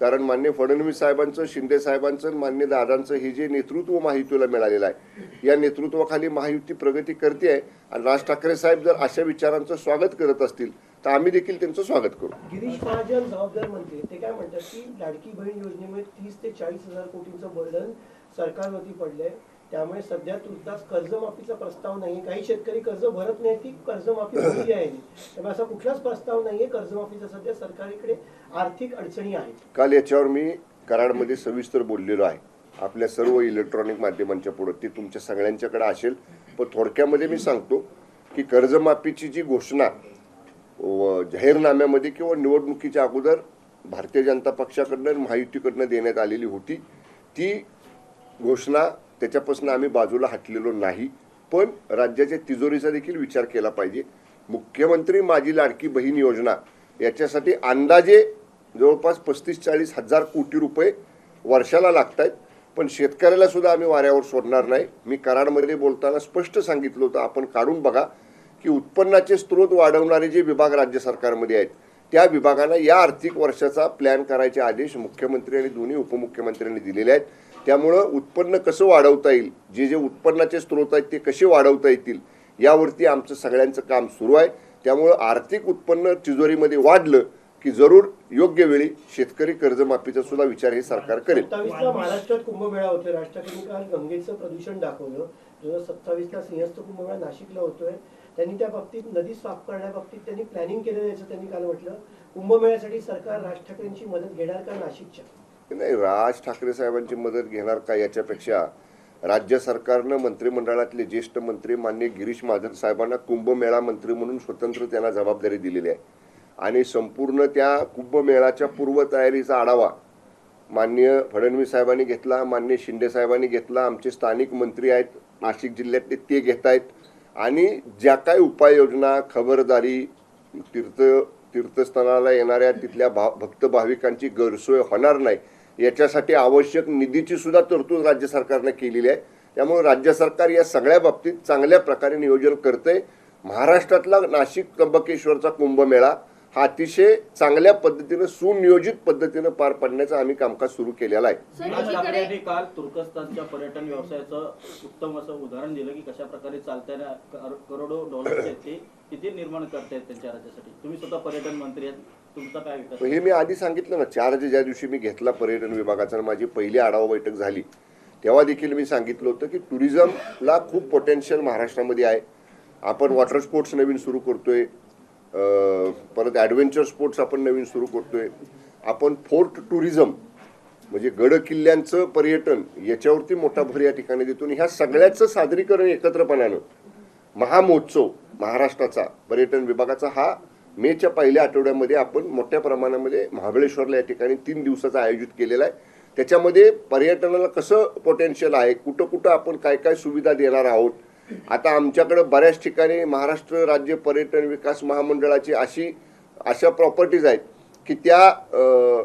कारण माननीय फडणवीस साहेबांचं, शिंदे साहेबांचं, माननीय दादांचं हे जे नेतृत्व महायुतीला मिळालेलं आहे, या नेतृत्वाखाली महायुती प्रगती करते आहे. आणि राज ठाकरे साहेब जर अशा विचारांचं स्वागत करत असतील तर आम्ही देखील त्यांचं स्वागत करू. गिरीश महाजन जबाबदार मंत्री ते काय म्हणतात की लाडकी बहीण योजनेमुळे 30 ते 40,000 कोटींचं बर्डन सरकारवरती पडलंय, त्यामुळे सध्या तुर्तास कर्जमाफीचा प्रस्ताव नाही. काही शेतकरी कर्ज भरत नाही की कर्जमाफी होईल आहे, त्यामुळे असा कुठलाच प्रस्ताव नाहीये कर्जमाफीचा. सध्या सरकारकडे आर्थिक अडचणी आहेत. काल याच्यावर मी कराडमध्ये सविस्तर बोललेलो आहे आपल्या सर्व इलेक्ट्रॉनिक माध्यमांच्या पुढे, ती तुमच्या सगळ्यांच्याकडे असेल. पण थोडक्यामध्ये मी सांगतो की कर्जमाफीची जी घोषणा जाहीरनाम्यामध्ये किंवा निवडणुकीच्या अगोदर भारतीय जनता पक्षाकडनं महायुतीकडनं देण्यात आलेली होती, ती घोषणा त्याच्यापासून आम्ही बाजूला हटलेलो नाही. पण राज्याच्या तिजोरीचा देखील विचार केला पाहिजे. मुख्यमंत्री माझी लाडकी बहीण योजना याच्यासाठी अंदाजे जवळपास 35-40 हजार कोटी रुपये वर्षाला लागत आहेत. पण शेतकऱ्याला सुद्धा आम्ही वाऱ्यावर सोडणार नाही. मी कराडमध्ये बोलताना स्पष्ट सांगितलं होतं, आपण काढून बघा की उत्पन्नाचे स्रोत वाढवणारे जे विभाग राज्य सरकारमध्ये आहेत त्या विभागांना या आर्थिक वर्षाचा प्लॅन करायचे आदेश मुख्यमंत्री आणि दोन्ही उपमुख्यमंत्र्यांनी दिलेले आहेत. त्यामुळं उत्पन्न कसं वाढवता येईल, जे जे उत्पन्नाचे स्रोत आहेत ते कसे वाढवता येतील यावरती आमचं सगळ्यांचं काम सुरू आहे. त्यामुळं आर्थिक उत्पन्न तिजोरीमध्ये वाढलं की जरूर योग्य वेळी शेतकरी कर्जमाफीचा सुद्धा विचार हे सरकार करेल. 27ला महाराष्ट्रात कुंभमेळा होतोय. राज ठाकरेंनी काल गंगेचं प्रदूषण दाखवलं. 27ला सिंहस्थ कुंभमेळा नाशिकला होतोय. त्यांनी त्या बाबतीत नदी साफ करण्याबाबतीत त्यांनी प्लॅनिंग केलेलं याचं त्यांनी काल म्हटलं. कुंभमेळ्यासाठी सरकार राज ठाकरेंची मदत घेणार का नाशिकच्या? नाही, राज ठाकरे साहेबांची मदत घेणार का याच्यापेक्षा राज्य सरकारनं मंत्रिमंडळातले ज्येष्ठ मंत्री माननीय गिरीश महाजन साहेबांना कुंभमेळा मंत्री म्हणून स्वतंत्र त्यांना जबाबदारी दिलेली आहे. आणि संपूर्ण त्या कुंभमेळाच्या पूर्वतयारीचा आढावा माननीय फडणवीस साहेबांनी घेतला, माननीय शिंदे साहेबांनी घेतला, आमचे स्थानिक मंत्री आहेत नाशिक जिल्ह्यातले ते घेत आहेत. आणि ज्या काही उपाययोजना, खबरदारी, तीर्थस्थानाला येणाऱ्या तिथल्या भक्त भाविकांची गैरसोय होणार नाही याच्यासाठी आवश्यक निधीची सुद्धा तरतूद राज्य सरकारने केलेली आहे. त्यामुळे राज्य सरकार या सगळ्या बाबतीत चांगल्या प्रकारे नियोजन करते. महाराष्ट्रातला नाशिक त्र्यंबकेश्वरचा कुंभमेळा हा अतिशय चांगल्या पद्धतीने सुनियोजित पद्धतीने पार पाडण्याचं आम्ही कामकाज सुरू केलेलं आहे. राज ठाकरे यांनी काल तुर्कस्तानच्या पर्यटन व्यवसायाचं उत्तम असं उदाहरण दिलं की कशा प्रकारे चालताना करोडो डॉलर्स किती निर्माण करतायत त्यांच्या राज्यासाठी. तुम्ही स्वतः पर्यटन मंत्री आहेत, तुमचा काय विकास? हे मी आधी सांगितलं ना, चार्ज ज्या दिवशी मी घेतला पर्यटन विभागाचा, माझी पहिली आढावा बैठक झाली तेव्हा देखील मी सांगितलं होतं की टुरिझमला खूप पोटेन्शियल महाराष्ट्रामध्ये आहे. आपण वॉटर स्पोर्ट्स नवीन सुरू करतोय, परत ॲडव्हेंचर स्पोर्ट्स आपण नवीन सुरू करतोय. आपण फोर्ट टुरिझम म्हणजे गड किल्ल्यांचं पर्यटन याच्यावरती मोठा भर या ठिकाणी देतो. ह्या सगळ्याचं सादरीकरण एकत्रपणानं महामहोत्सव महाराष्ट्राचा पर्यटन विभागाचा हा मेच्या पहिल्या आठवड्यामध्ये आपण मोठ्या प्रमाणामध्ये महाबळेश्वरला या ठिकाणी 3 दिवसाचा आयोजित केलेला आहे. त्याच्यामध्ये पर्यटनाला कसं पोटेन्शियल आहे, कुठं कुठं आपण काय काय सुविधा देणार आहोत. आता आमच्याकडे बऱ्याच ठिकाणी महाराष्ट्र राज्य पर्यटन विकास महामंडळाची अशा प्रॉपर्टीज आहेत की त्या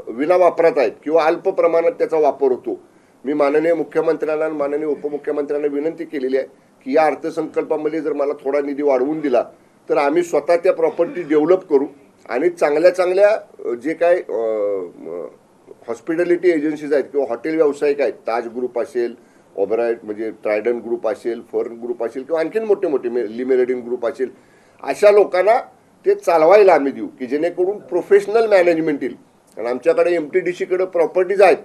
विना वापरात आहेत किंवा अल्प प्रमाणात त्याचा वापर होतो. मी माननीय मुख्यमंत्र्यांना आणि माननीय उपमुख्यमंत्र्यांना विनंती केलेली आहे की या अर्थसंकल्पामध्ये जर मला थोडा निधी वाढवून दिला तर आम्ही स्वतः त्या प्रॉपर्टी डेव्हलप करू आणि चांगल्या जे काय हॉस्पिटॅलिटी एजन्सीज आहेत किंवा हॉटेल व्यावसायिक आहेत, ताज ग्रुप असेल, ओबराय म्हणजे ट्रायडन ग्रुप असेल, फर्न ग्रुप असेल किंवा आणखीन मोठे मोठे लिमेरेडिन ग्रुप असेल, अशा लोकांना ते चालवायला आम्ही देऊ की जेणेकरून प्रोफेशनल मॅनेजमेंट येईल. आणि आमच्याकडे MTDCकडे प्रॉपर्टीज आहेत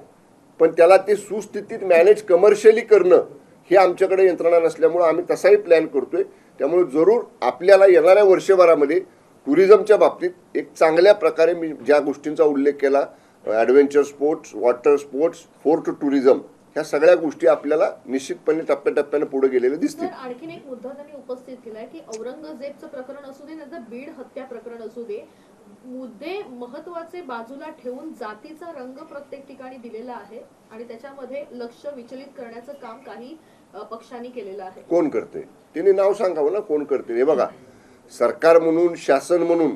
पण त्याला ते सुस्थितीत मॅनेज कमर्शियली करणं हे आमच्याकडे यंत्रणा नसल्यामुळं आम्ही तसाही प्लॅन करतोय. त्यामुळे जरूर आपल्याला येणाऱ्या वर्षभरामध्ये टुरिझमच्या बाबतीत एक चांगल्या प्रकारे मी ज्या गोष्टींचा उल्लेख केला, adventure sports, water sports, fort tourism, ह्या सगळ्या गोष्टी आपल्याला निश्चितपणे टप्प्याटप्प्याने पुढे गेलेले दिसतील. आणखीन एक मुद्दा त्यांनी उपस्थित केलाय की औरंगजेबचं प्रकरण असू दे नंतर बीड हत्या प्रकरण असू दे, मुद्दे महत्वाचे बाजूला ठेवून जातीचा रंग प्रत्येक ठिकाणी दिलेला आहे आणि त्याच्यामध्ये लक्ष विचलित करण्याचं काम काही पक्षांनी केलेलं आहे. कोण करते त्यांनी नाव सांगावं ना, कोण करते. हे बघा, सरकार म्हणून, शासन म्हणून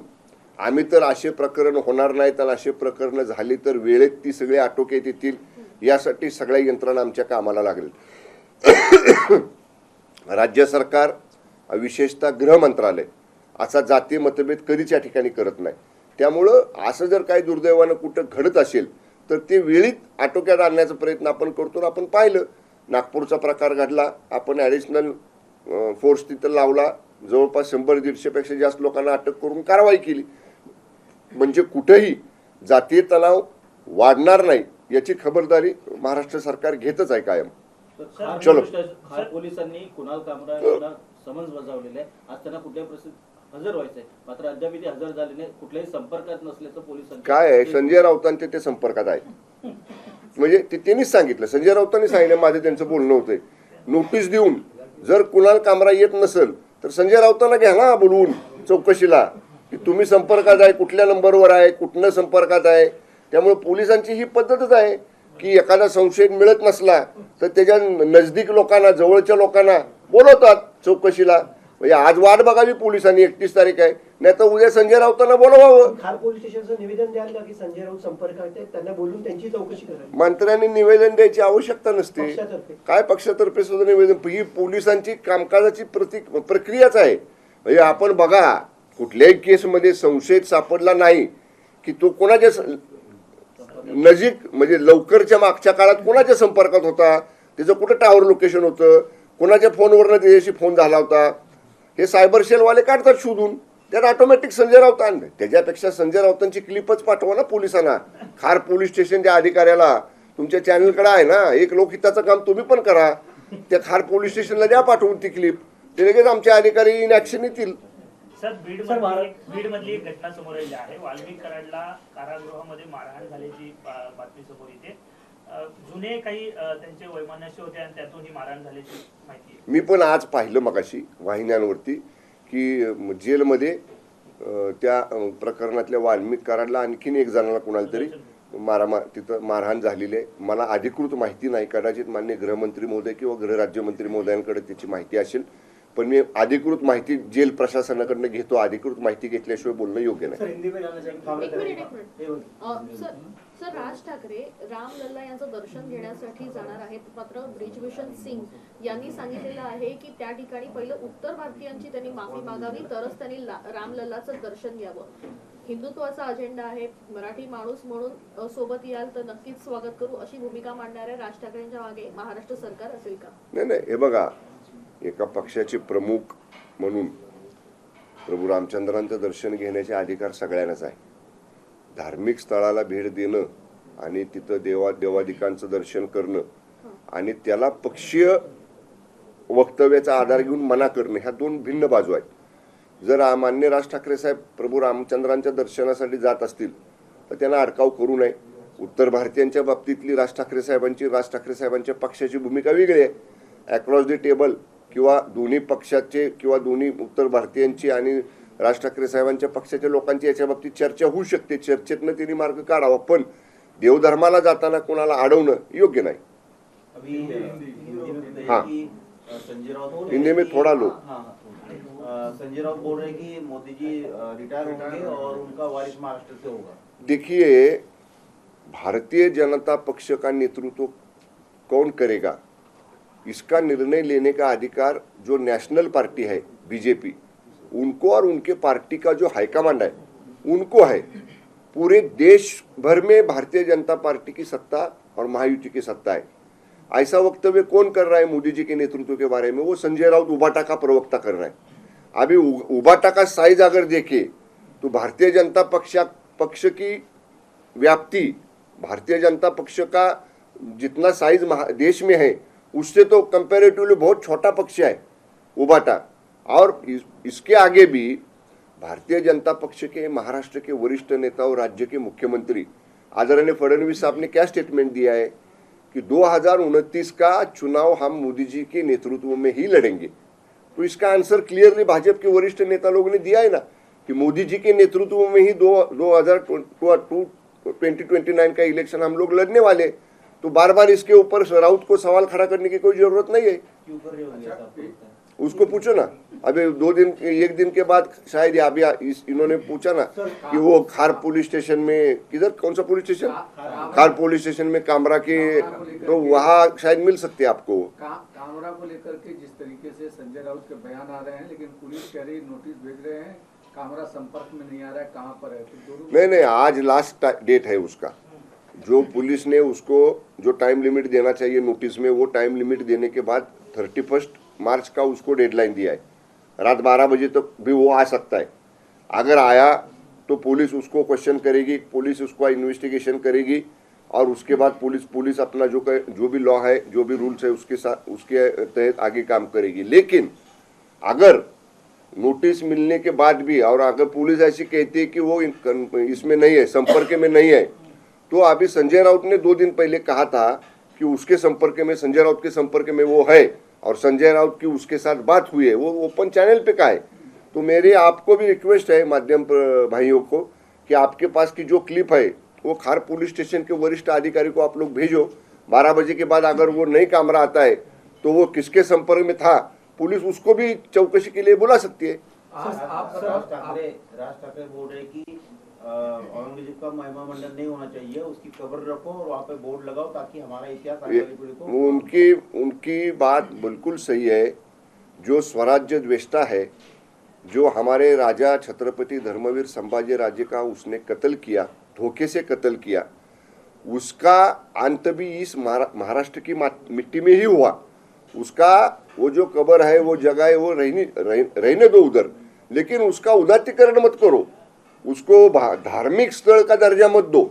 आम्ही तर असे प्रकरण होणार नाहीत आणि असे प्रकरण झाली तर वेळेत ती सगळे आटोक्यात येतील यासाठी सगळ्या यंत्रणा आमच्या कामाला लागेल. राज्य सरकार विशेषतः गृह मंत्रालय असा जाती मतभेद कधीच या ठिकाणी करत नाही. त्यामुळं असं जर काही दुर्दैवानं कुठं घडत असेल तर ते वेळीत आटोक्यात आणण्याचा प्रयत्न आपण करतो. आपण पाहिलं नागपूरचा प्रकार घडला, आपण ॲडिशनल फोर्स तिथं लावला, जवळपास 100-150 पेक्षा जास्त लोकांना अटक करून कारवाई केली. म्हणजे कुठेही जातीय तणाव वाढणार नाही याची खबरदारी महाराष्ट्र सरकार घेतच आहे कायम. चलो. खार पोलिसांनी कुणाल कामरा यांना समन्स बजावलेलं आहे. आज त्यांना कुठल्याही परिस्थितीत हजर व्हायचं आहे, मात्र अद्याप ते हजर झाले नाही, कुठल्याही संपर्कात नसल्याचं पोलिसांनी. काय आहे, संजय राऊतांचे ते संपर्कात आहेत. म्हणजे ते त्यांनीच सांगितलं, संजय राऊतांनी सांगितलं, माझं त्यांचं बोलणं होतंय. नोटीस देऊन जर कुणाल कामरा येत नसेल तर संजय राऊतांना घ्या ना बोलवून चौकशीला, की तुम्ही संपर्कात आहे, कुठल्या नंबरवर आहे, कुठनं संपर्कात आहे. त्यामुळे पोलिसांची ही पद्धतच आहे की एखादा संशय मिळत नसला तर त्याच्या नजदीक लोकांना, जवळच्या लोकांना बोलवतात चौकशीला. म्हणजे आज वाट बघावी पोलिसांनी, 31 तारीख आहे, नाही तर उद्या संजय राऊतांना बोलवावं. खार पोलीस स्टेशनचं निवेदन द्याल का की संजय राऊत संपर्कात आहेत, त्यांना बोलून त्यांची चौकशी करावी? मंत्र्यांनी निवेदन द्यायची आवश्यकता नसते. पक्षातर्फे काय पक्षातर्फे सुद्धा निवेदन, ही पोलिसांची कामकाजाची प्रक्रियाच आहे. म्हणजे आपण बघा, कुठल्याही केसमध्ये संशयित सापडला नाही की तो कोणाच्या नजीक, म्हणजे लवकरच्या मागच्या काळात कोणाच्या संपर्कात होता, त्याचं कुठं टावर लोकेशन होतं, कोणाच्या फोनवरनं त्याच्याशी फोन झाला होता, हे सायबर सेलवाले काढतात शोधून. त्यात ऑटोमॅटिक संजय राऊत आणलं. त्याच्यापेक्षा संजय राऊतांची क्लिपच पाठवा ना पोलिसांना, खार पोलीस स्टेशनच्या अधिकाऱ्याला. तुमच्या चॅनलकडे आहे ना, एक लोकहिताचं काम तुम्ही पण करा, त्या खार पोलीस स्टेशनला द्या पाठवून ती क्लिप, ते लगेच आमचे अधिकारी इन ऍक्शन येतील. सर, बीड मधली एक घटना समोर आली आहे. वाल्मिक कराडला कारागृहामध्ये मारहाण झाल्याची बातमी समोर येते. जुने काही त्यांचे वैमनस्य होते आणि त्यातून ही मारहाण झाल्याची माहिती आहे. मी पण आज पाहिलं मगाशी वाहिन्यांवरती की जेलमध्ये त्या प्रकरणातल्या वाल्मिक कराडला आणखीन एक जणाला कुणाला तरी तिथं मारहाण झालेली आहे. मला अधिकृत माहिती नाही, कदाचित माननीय गृहमंत्री महोदय किंवा गृहराज्यमंत्री महोदयांकडे त्याची माहिती असेल, पण मी अधिकृत माहिती जेल प्रशासनाकडनं घेतो. अधिकृत माहिती घेतल्याशिवाय बोलणं योग्य नाही. एक मिनिट. सर, राज ठाकरे रामलल्ला यांचं दर्शन घेण्यासाठी जाणार आहेत, मात्र ब्रिजभूषण सिंग यांनी सांगितलेलं आहे की त्या ठिकाणी पहिलं उत्तर भारतीयांची त्यांनी माफी मागावी, तरच त्यांनी रामलल्लाचं दर्शन घ्यावं. हिंदुत्वाचा अजेंडा आहे, मराठी माणूस म्हणून सोबत याल तर नक्कीच स्वागत करू, अशी भूमिका मांडणाऱ्या राज ठाकरेंच्या मागे महाराष्ट्र सरकार असेल का? नाही, हे बघा, एका पक्षाचे प्रमुख म्हणून प्रभू रामचंद्रांचं दर्शन घेण्याचे अधिकार सगळ्यांनाच आहे. धार्मिक स्थळाला भेट देणं आणि तिथं देवादिकांचं दर्शन करणं आणि त्याला पक्षीय वक्तव्याचा आधार घेऊन मना करणं, ह्या दोन भिन्न बाजू आहेत. जर मान्य राज ठाकरे साहेब प्रभू रामचंद्रांच्या दर्शनासाठी जात असतील तर त्यांना अडकाव करू नये. उत्तर भारतीयांच्या बाबतीतली राज ठाकरे साहेबांच्या पक्षाची भूमिका वेगळी आहे. अक्रॉस द टेबल किंवा दोन्ही पक्षाचे किंवा दोन्ही उत्तर भारतीयांची आणि राज ठाकरे साहेबांच्या पक्षाच्या लोकांची याच्या बाबतीत चर्चा होऊ शकते. चर्चेतनं त्यांनी मार्ग काढावा, पण देवधर्माला जाताना कोणाला अडवणं योग्य नाही. हिंदी में थोड़ा लो. संजय राउत बोल रहे हैं कि मोदी जी रिटायर होंगे और उनका वारिस महाराष्ट्र से होगा. देखिए, भारतीय जनता पक्ष का नेतृत्व कौन करेगा, इसका निर्णय लेने का अधिकार जो नेशनल पार्टी है बीजेपी, उनको और उनके पार्टी का जो हाईकमांड है उनको है. पूरे देश भर में भारतीय जनता पार्टी की सत्ता और महायुति की सत्ता है. ऐसा वक्तव्य कौन कर रहा है मोदी जी के नेतृत्व के बारे में? वो संजय राउत उबाटा का प्रवक्ता कर रहा है. अभी उबाटा का साइज अगर देखे तो भारतीय जनता पक्ष की व्याप्ति, भारतीय जनता पक्ष का जितना साइज देश में है उससे तो कंपैरेटिवली बहुत छोटा पक्ष है उबाटा. और इसके आगे भी भारतीय जनता पक्ष के महाराष्ट्र के वरिष्ठ नेता और राज्य के मुख्यमंत्री आदरणीय फडणवीस साहब ने क्या स्टेटमेंट दिया है कि 2029 का चुनाव हम मोदी जी के नेतृत्व में ही लड़ेंगे. तो इसका आंसर क्लियरली भाजपा के वरिष्ठ नेता लोगों ने दिया है ना कि मोदी जी के नेतृत्व में ही 2029 का इलेक्शन हम लोग लड़ने वाले. तो बार बार इसके ऊपर राउत को सवाल खड़ा करने की कोई जरूरत नहीं है. क्यों कर रहे होंगे ऐसा? उसको पूछो ना. अभी एक दिन के बाद शायद अभी इन्होंने पूछा ना कि वो खार पुलिस स्टेशन में, किधर कौन सा पुलिस स्टेशन, खार पुलिस स्टेशन में कामरा के, तो वहाँ शायद मिल सकते हैं आपको. कामरा को लेकर के जिस तरीके से संजय राउत के बयान आ रहे हैं, लेकिन पुलिस कह रही नोटिस भेज रहे हैं, कामरा संपर्क में नहीं आ रहा है, कहाँ पर है? तो नहीं, आज लास्ट डेट है उसका. जो पुलिस ने उसको जो टाइम लिमिट देना चाहिए नोटिस में, वो टाइम लिमिट देने के बाद 31 मार्च का उसको डेडलाइन दिया है। रात 12 बजे तक भी वो आ सकता है। अगर आया तो पुलिस उसको क्वेश्चन करेगी, पुलिस उसका इन्वेस्टिगेशन करेगी और उसके बाद पुलिस अपना जो भी लॉ है, जो भी रूल्स है उसके तहत आगे काम करेगी। लेकिन अगर नोटिस मिलने के बाद भी और अगर पुलिस ऐसी कहती है कि वो इसमें नहीं है, संपर्क में नहीं है, तो अभी संजय राउत ने 2 दिन पहले कहा था कि उसके संपर्क में, संजय राउत के संपर्क में वो है और संजय राउत की उसके साथ बात हुई है, वो ओपन चैनल पे का है। तो मेरे आपको भी रिक्वेस्ट है माध्यम भाइयों को कि आपके पास की जो क्लिप है वो खार पुलिस स्टेशन के वरिष्ठ अधिकारी को आप लोग भेजो। 12 बजे के बाद अगर वो नहीं कैमरा आता है तो वो किसके संपर्क में था, पुलिस उसको भी चौकसी के लिए बुला सकती है। राज ठाकरे बोल रहे कि औरंगजेब का महिमा मंडन नहीं होना चाहिए, उसकी कब्र रखो और वहाँ पे बोर्ड लगाओ ताकि हमारा इतिहास आने वाली पीढ़ी को। उनकी बात बिल्कुल सही है। जो स्वराज्य द्वेष्टा है, जो हमारे राजा छत्रपति धर्मवीर संभाजी राजे का उसने कत्ल किया, धोखे से कत्ल किया, उसका अंत भी इस महाराष्ट्र की मिट्टी में ही हुआ। उसका वो जो कब्र है, वो जगह है, वो रहने दो उधर, लेकिन उसका उदात्तीकरण मत करो, उसको धार्मिक स्थल का दर्जा मत दो,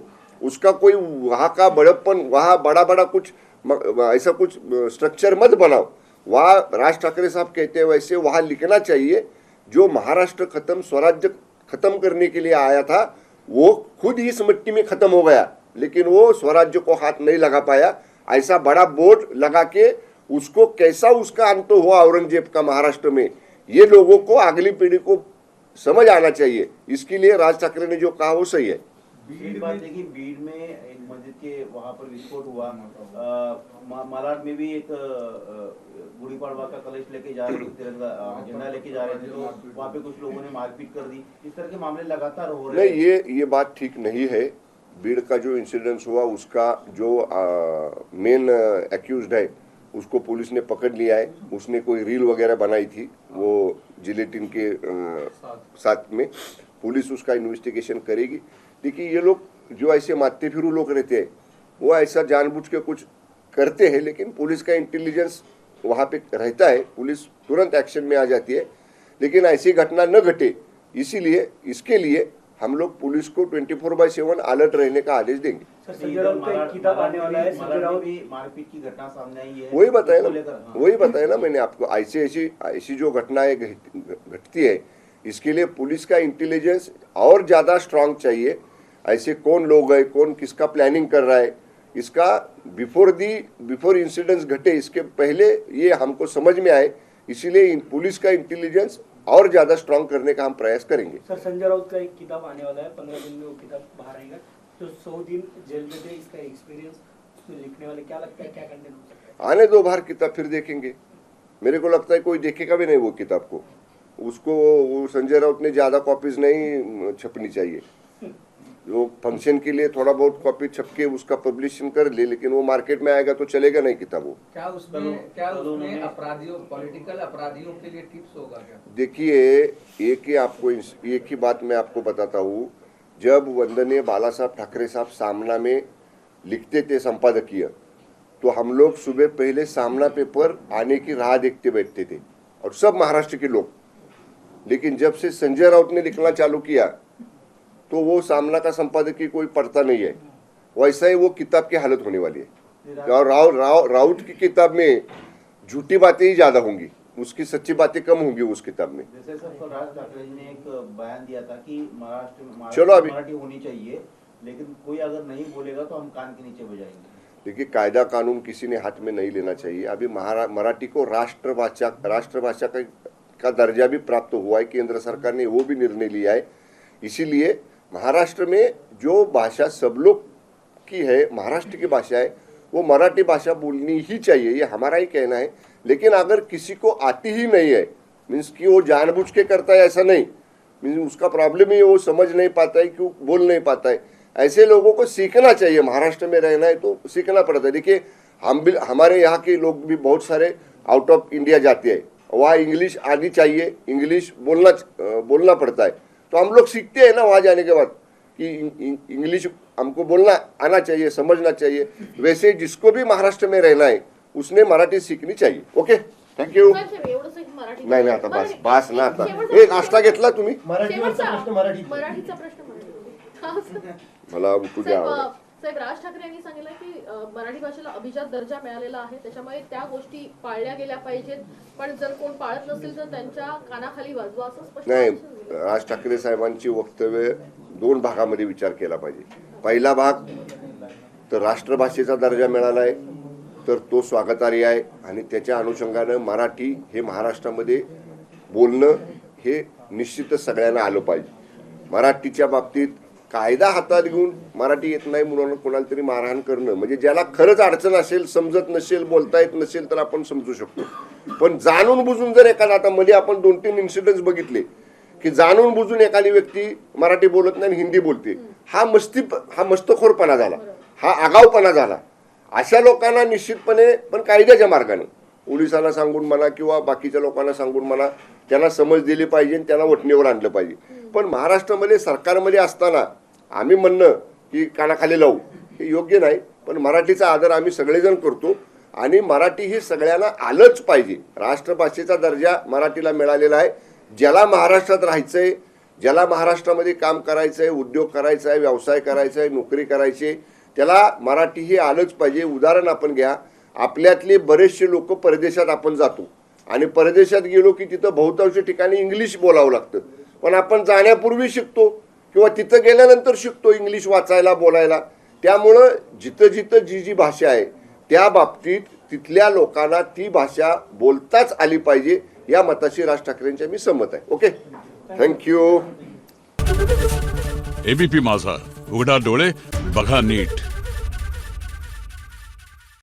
उसका कोई वहाँ का बड़प्पन, वहाँ बड़ा बड़ा कुछ ऐसा कुछ स्ट्रक्चर मत बनाओ। वहाँ राज ठाकरे साहब कहते हैं वैसे वहाँ लिखना चाहिए जो महाराष्ट्र खत्म, स्वराज्य खत्म करने के लिए आया था, वो खुद ही इस मिट्टी में खत्म हो गया, लेकिन वो स्वराज्य को हाथ नहीं लगा पाया। ऐसा बड़ा बोर्ड लगा के उसको कैसा उसका अंत हुआ औरंगजेब का महाराष्ट्र में, ये लोगों को, अगली पीढ़ी को समझ आना चाहिए। इसके लिए राज ठाकरे ने जो कहा वो सही है। एक बात है कि बीड़ में एक मस्जिद के वहाँ पर विस्फोट हुआ, मालाड में भी एक गुड़ी पड़वा का कलश लेके जा रहे थे, तिरंगा झंडा लेके जा रहे थे, तो वहाँ पे कुछ लोगों ने मारपीट कर दी। इस तरह के मामले लगातार हो रहे हैं। नहीं, ये बात ठीक नहीं है। बीड़ का जो इंसिडेंस हुआ, उसका जो मेन एक्यूज्ड है उसको पुलिस ने पकड़ लिया है। उसने कोई रील वगैरह बनाई थी वो जिलेटिन के साथ में, पुलिस उसका इन्वेस्टिगेशन करेगी। देखिए, ये लोग जो ऐसे मारते फिरू लोग रहते हैं, वो ऐसा जानबूझ के कुछ करते हैं, लेकिन पुलिस का इंटेलिजेंस वहाँ पे रहता है, पुलिस तुरंत एक्शन में आ जाती है। लेकिन ऐसी घटना न घटे, इसीलिए इसके लिए हम लोग पुलिस को 24/7 अलर्ट रहने का आदेश देंगे। संजय राउत का एक किताब आने वाला है, संजय राउत भी मारपीट की घटना सामने आई है। वही बताया ना मैंने आपको, ऐसी जो घटनाएं घटती है, इसके लिए पुलिस का इंटेलिजेंस और ज़्यादा स्ट्रांग चाहिए। ऐसे कौन लोग है, कौन किसका प्लानिंग कर रहा है, इसका बिफोर इंसिडेंट्स घटे, इसके पहले ये हमको समझ में आए। इसीलिए पुलिस का इंटेलिजेंस और ज़्यादा स्ट्रांग करने का हम प्रयास करेंगे। सर, संजय राउत का एक किताब आने वाला है, 15 दिन में वो किताब बाहर आएगा, तो 100 दिन जेल में थे, इसका एक्सपीरियंस उसमें लिखने वाले क्या लगता है, क्या कंटेंट हो सकता है? आने दो बाहर किताब, फिर देखेंगे। मेरे को लगता है कोई देखेगा भी नहीं वो किताब को। उसको वो संजय राउत ने ज़्यादा कॉपीज नहीं छपनी चाहिए। जो फंक्शन के लिए थोड़ा बहुत कॉपी छप के उसका पब्लिशन कर ले, लेकिन वो मार्केट में आएगा तो चलेगा नहीं किताब वो। क्या उसमें अपराधियों, पॉलिटिकल अपराधियों के लिए टिप्स होगा क्या? देखिए, एक ही बात मैं आपको बताता हूँ। जब वंदनीय बाला साहब ठाकरे साहब सामना में लिखते थे संपादकीय, तो हम लोग सुबह पहले सामना पेपर आने की राह देखते बैठते थे, और सब महाराष्ट्र के लोग। लेकिन जब से संजय राउत ने लिखना चालू किया तो वो सामना का संपादकीय कोई पढ़ता नहीं है। वैसा ही वो किताब की हालत होने वाली है। और राउत की किताब में झूठी बातें ही ज्यादा होंगी, उसकी सच्ची बातें कम होंगी उस किताब में। जैसे सर राज ठाकरे जी ने एक बयान दिया था कि महाराष्ट्र चलो अभी मराठी होनी चाहिए, लेकिन कोई अगर नहीं बोलेगा तो हम कान के नीचे बजाएंगे। देखिए, कायदा कानून किसी ने हाथ में नहीं लेना चाहिए। अभी मराठी को राष्ट्रभाषा का दर्जा भी प्राप्त हुआ है, केंद्र सरकार ने वो भी निर्णय लिया है। इसीलिए महाराष्ट्र में जो भाषा सब लोग की है, महाराष्ट्र की भाषा है, वो मराठी भाषा बोलनी ही चाहिए, ये हमारा ही कहना है। लेकिन अगर किसी को आती ही नहीं है, मीन्स कि वो जानबूझ के करता है, ऐसा नहीं, मीन्स उसका प्रॉब्लम ही वो समझ नहीं पाता है, क्यों बोल नहीं पाता है, ऐसे लोगों को सीखना चाहिए। महाराष्ट्र में रहना है तो सीखना पड़ता है। देखिए, हमारे यहाँ के लोग भी बहुत सारे आउट ऑफ इंडिया जाते हैं, वहाँ इंग्लिश आनी चाहिए, इंग्लिश बोलना पड़ता है, तो हम लोग सीखते हैं ना वहाँ जाने के बाद कि इंग्लिश हमको बोलना आना चाहिए, समझना चाहिए। वैसे जिसको भी महाराष्ट्र में रहना है उसने मराठी सीखनी चाहिए। Okay, thank you. साहेब, एवढंच एक मराठी नाही नाही, आता बस बस ना आता। शेवटचा एक नाश्ता घेतला तुम्ही? मराठीवरचा प्रश्न मराठीत. मराठीचा प्रश्न मराठी. मला उठू द्या. साहेब, राज ठाकरे यांनी सांगितलं की मराठी भाषेला अभिजात दर्जा मिळालेला आहे, त्याच्यामुळे त्या गोष्टी पाळल्या गेल्या पाहिजेत, पण जर कोण पाळत नसेल तर त्यांच्या कानाखाली वाजवा, असं स्पष्ट नाही, भाषण दिलं. राज ठाकरे साहेबांची वक्तव्य दोन भागामध्ये विचार केला पाहिजे। पहिला भाग तर राष्ट्रभाषेचा दर्जा मिळाला आहे तर तो स्वागतार्ह आहे आणि त्याच्या अनुषंगानं मराठी हे महाराष्ट्रामध्ये बोलणं हे निश्चितच सगळ्यांना आलं पाहिजे। मराठीच्या बाबतीत कायदा हातात घेऊन मराठी येत नाही म्हणून कोणाला तरी मारहाण करणं, म्हणजे ज्याला खरंच अडचण असेल, समजत नसेल, बोलता येत नसेल तर आपण समजू शकतो, पण जाणून बुजून जर एखादा, आता मध्ये आपण 2-3 इन्सिडेंट्स बघितले की जाणून बुजून एखादी व्यक्ती मराठी बोलत नाही हिंदी बोलते, हा मस्तखोरपणा झाला, हा आगाऊपणा झाला। अशा लोकांना निश्चितपणे, पण कायद्याच्या मार्गाने पोलिसांना सांगून म्हणा किंवा बाकीच्या लोकांना सांगून म्हणा, त्यांना समज दिली पाहिजे, त्यांना वठणीवर आणलं पाहिजे। पण महाराष्ट्रामध्ये सरकारमध्ये असताना आम्ही म्हणणं की कानाखाली लावू हे योग्य नाही, पण मराठीचा आदर आम्ही सगळेजण करतो आणि मराठी ही सगळ्यांना आलंच पाहिजे। राष्ट्रभाषेचा दर्जा मराठीला मिळालेला आहे। ज्याला महाराष्ट्रात राहायचंय, ज्याला महाराष्ट्रामध्ये काम करायचंय, उद्योग करायचा आहे, व्यवसाय करायचा आहे, नोकरी करायची, त्याला मराठी ही आलंच पाहिजे। उदाहरण आपण घ्या, आपल्यातले बरेचसे लोक परदेशात आपण जातो आणि परदेशात गेलो की तिथं बहुतांश ठिकाणी इंग्लिश बोलावं लागतं, पण आपण जाण्यापूर्वी शिकतो किंवा तिथं गेल्यानंतर शिकतो इंग्लिश वाचायला, बोलायला। त्यामुळं जिथं जिथं जी जी भाषा आहे त्या बाबतीत तिथल्या लोकांना ती भाषा बोलताच आली पाहिजे, या मताशी राज ठाकरेंच्या मी सहमत आहे। Okay, thank you. एबीपी माझा, उघडा डोळे बघा नीट।